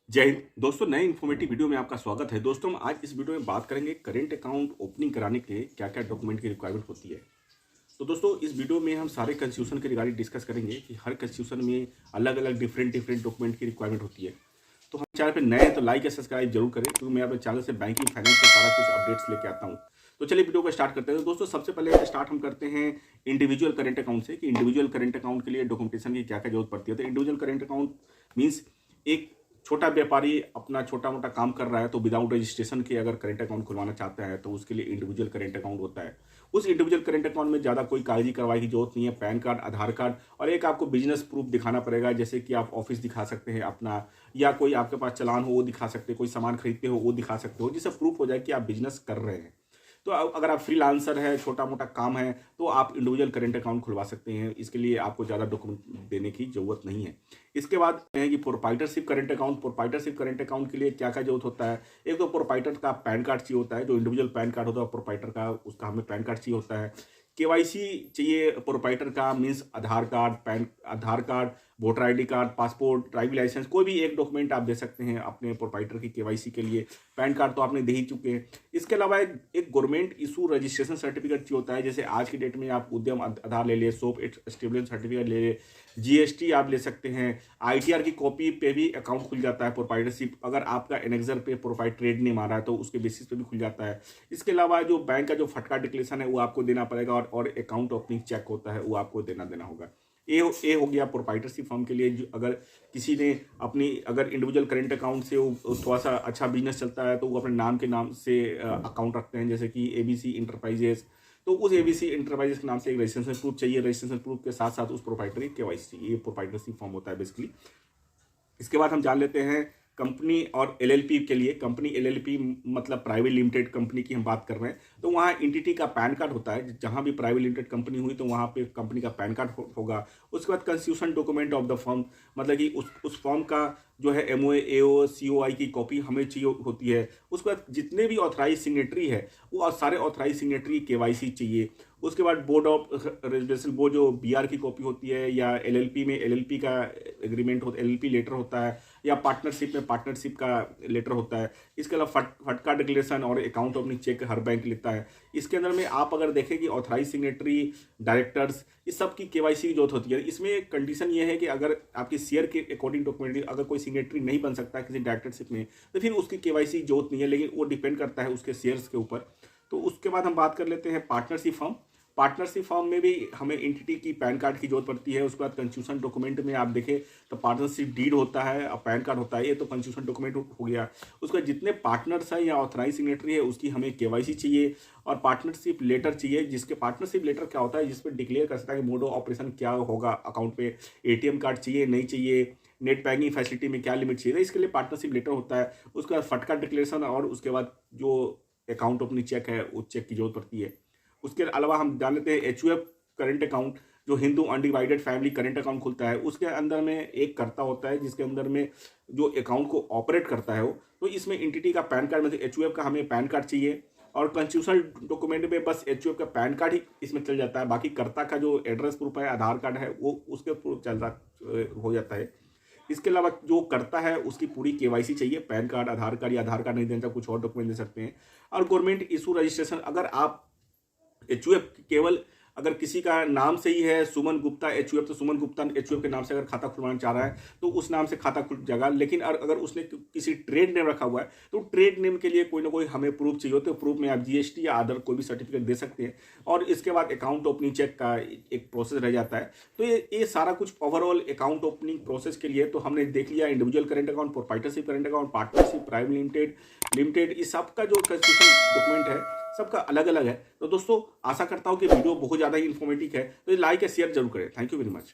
जय हिंद दोस्तों, नए इन्फॉर्मेटिव वीडियो में आपका स्वागत है। दोस्तों, हम आज इस वीडियो में बात करेंगे करेंट अकाउंट ओपनिंग कराने के क्या क्या डॉक्यूमेंट की रिक्वायरमेंट होती है। तो दोस्तों, इस वीडियो में हम सारे कंस्टिट्यूशन के रिगार्डिंग डिस्कस करेंगे कि हर कंस्टिट्यूशन में अलग अलग डिफरेंट डॉक्यूमेंट की रिक्वायरमेंट होती है। तो हम चैनल पर नए हैं तो लाइक या सब्सक्राइब जरूर करें, क्योंकि मैं अपने चैनल से बैंकिंग फाइनेंस का सारा कुछ अपडेट्स लेके आता हूँ। तो चलिए वीडियो को स्टार्ट करते हैं। तो दोस्तों, सबसे पहले स्टार्ट हम करते हैं इंडिविजुअल करेंट अकाउंट से कि इंडिविजुअल करेंट अकाउंट के लिए डॉक्यूमेंटेशन की क्या क्या जरूरत पड़ती है। तो इंडिविजुअल करेंट अकाउंट मीन्स एक छोटा व्यापारी अपना छोटा मोटा काम कर रहा है, तो विदाउट रजिस्ट्रेशन के अगर करेंट अकाउंट खुलवाना चाहता है तो उसके लिए इंडिविजुअल करेंट अकाउंट होता है। उस इंडिविजुअल करेंट अकाउंट में ज़्यादा कोई कागजी कार्रवाई की जरूरत नहीं है। पैन कार्ड, आधार कार्ड और एक आपको बिजनेस प्रूफ दिखाना पड़ेगा, जैसे कि आप ऑफिस दिखा सकते हैं अपना, या कोई आपके पास चालान हो वो दिखा सकते हैं, कोई सामान खरीदते हो वो दिखा सकते हो, जिससे प्रूफ हो जाए कि आप बिजनेस कर रहे हैं। तो अगर आप फ्रीलांसर है, छोटा मोटा काम है, तो आप इंडिविजुअल करेंट अकाउंट खुलवा सकते हैं। इसके लिए आपको ज़्यादा डॉक्यूमेंट देने की जरूरत नहीं है। इसके बाद है कि proprietorship current account. Proprietorship current account के लिए क्या क्या जरूरत होता है। एक तो प्रोप्राइटर का पैन कार्ड चाहिए होता है, जो इंडिविजुअल पैन कार्ड होता है प्रोप्राइटर का, उसका हमें पैन कार्ड चाहिए होता है। केवाईसी चाहिए प्रोप्राइटर का, means Aadhaar card, voter ID card, passport, driving licence, कोई भी एक डॉक्यूमेंट आप दे सकते हैं अपने प्रोप्राइटर की केवाईसी के लिए। पैन कार्ड तो आपने दे ही चुके हैं। इसके अलावा एक गवर्नमेंट इशू रजिस्ट्रेशन सर्टिफिकेट चाहिए होता है। जैसे आज की डेट में आप उद्यम आधार ले लिए, सोप स्टेबलेंस सर्टिफिकेट ले लिए, जीएसटी आप ले सकते हैं। आईटीआर की कॉपी पे भी अकाउंट खुल जाता है प्रोप्राइटरशिप। अगर आपका एनेक्सर पे प्रोप्राइटर ट्रेड नेम आ रहा है तो उसके बेसिस पे भी खुल जाता है। इसके अलावा जो बैंक का जो फटका डिक्लेरेशन है वो आपको देना पड़ेगा, और अकाउंट ओपनिंग चेक होता है वो आपको देना होगा। ए हो गया प्रोप्राइटरशिप फर्म के लिए। अगर किसी ने अपनी अगर इंडिविजुअल करेंट अकाउंट से वो थोड़ा सा अच्छा बिजनेस चलता है तो वो अपने नाम के नाम से अकाउंट रखते हैं, जैसे कि एबीसी इंटरप्राइजेस। तो उस एबीसी इंटरप्राइजेस के नाम से एक रजिस्ट्रेशन प्रूफ चाहिए। रजिस्ट्रेशन प्रूफ के साथ साथ उस प्रोप्राइटर की केवाईसी चाहिए। ये प्रोप्राइटरशिप फॉर्म होता है बेसिकली। इसके बाद हम जान लेते हैं कंपनी और एलएलपी के लिए। कंपनी एलएलपी मतलब प्राइवेट लिमिटेड कंपनी की हम बात कर रहे हैं, तो वहाँ एंटिटी का पैन कार्ड होता है। जहाँ भी प्राइवेट लिमिटेड कंपनी हुई तो वहाँ पे कंपनी का पैन कार्ड होगा। उसके बाद constitution document of the firm, मतलब कि उस फर्म का जो है एमओए, एओ, सीओआई की कॉपी हमें चाहिए होती है। उसके बाद जितने भी ऑथराइज सिग्नेटरी है वो सारे ऑथराइज सिग्नेटरी केवाईसी चाहिए। उसके बाद बोर्ड ऑफ रजिस्ट्रेशन, वो जो बीआर की कॉपी होती है, या एलएलपी में एलएलपी का एग्रीमेंट होता है, एलएलपी लेटर होता है, या पार्टनरशिप में पार्टनरशिप का लेटर होता है। इसके अलावा फटका डिक्लेरेशन और अकाउंट ओपनिंग चेक हर बैंक लेता है। इसके अंदर में आप अगर देखें कि ऑथराइज सिग्नेटरी, डायरेक्टर्स, इस सब की केवाईसी की जरूरत होती है। इसमें कंडीशन ये है कि अगर आपकी शेयर के अकॉर्डिंग डॉक्यूमेंट, अगर कोई सिग्नेटरी नहीं बन सकता किसी डायरेक्टरशिप में तो फिर उसकी केवाईसी की जरूरत नहीं है, लेकिन वो डिपेंड करता है उसके शेयर्स के ऊपर। तो उसके बाद हम बात कर लेते हैं पार्टनरशिप फर्म। पार्टनरशिप फॉर्म में भी हमें एंटिटी की पैन कार्ड की जरूरत पड़ती है। उसके बाद कंस्टिट्यूशन डॉक्यूमेंट में आप देखें तो पार्टनरशिप डीड होता है और पैन कार्ड होता है। ये तो कंस्टिट्यूशन डॉक्यूमेंट हो गया। उसके बाद जितने पार्टनर्स हैं या ऑथराइज सिग्नेटरी है उसकी हमें केवाईसी चाहिए, और पार्टनरशिप लेटर चाहिए। जिसके पार्टनरशिप लेटर क्या होता है, जिस पर डिक्लेयर कर सकता है कि मोड ऑफ ऑपरेशन क्या होगा अकाउंट पे, एटीएम कार्ड चाहिए नहीं चाहिए, नेट बैंकिंग फैसिलिटी में क्या लिमिट चाहिए। तो इसके लिए पार्टनरशिप लेटर होता है। उसके बाद फटका डिक्लेरेशन, और उसके बाद जो अकाउंट ओपनिंग चेक है उस चेक की जरूरत पड़ती है। उसके अलावा हम जान लेते हैं एचयूएफ करेंट अकाउंट, जो Hindu undivided family current account खुलता है। उसके अंदर में एक कर्ता होता है जिसके अंदर में जो अकाउंट को ऑपरेट करता है वो। तो इसमें एंटिटी का पैन कार्ड, मतलब एचयूएफ का हमें पैन कार्ड चाहिए, और कंस्टिट्यूशनल डॉक्यूमेंट में बस एचयूएफ का पैन कार्ड ही इसमें चल जाता है। बाकी कर्ता का जो एड्रेस प्रूफ है, आधार कार्ड है, वो उसके प्रूफ चल रहा हो जाता है। इसके अलावा जो करता है उसकी पूरी केवाईसी चाहिए। पैन कार्ड, आधार कार्ड, या आधार कार्ड नहीं देना कुछ और डॉक्यूमेंट दे सकते हैं। और गवर्नमेंट इशू रजिस्ट्रेशन, अगर आप एचयूएफ केवल अगर किसी का नाम से ही है सुमन गुप्ता एचयूएफ, तो सुमन गुप्ता एचयूएफ के नाम से अगर खाता खुलवाना चाह रहा है तो उस नाम से खाता खुल जाएगा। लेकिन अगर उसने किसी ट्रेड नेम रखा हुआ है तो ट्रेड नेम के लिए कोई ना कोई हमें प्रूफ चाहिए होता है। प्रूफ में आप जीएसटी या अदर कोई भी सर्टिफिकेट दे सकते हैं। और इसके बाद अकाउंट ओपनिंग चेक का एक प्रोसेस रह जाता है। तो ये सारा कुछ ओवरऑल अकाउंट ओपनिंग प्रोसेस के लिए तो हमने देख लिया। Individual current account, proprietorship current account, partnership, private limited, इस सब का जो कंस्टिट्यूशन डॉक्यूमेंट है सबका अलग अलग है। तो दोस्तों, आशा करता हूं कि वीडियो बहुत ज़्यादा ही इन्फॉर्मेटिव है, तो लाइक या शेयर जरूर करें। Thank you very much.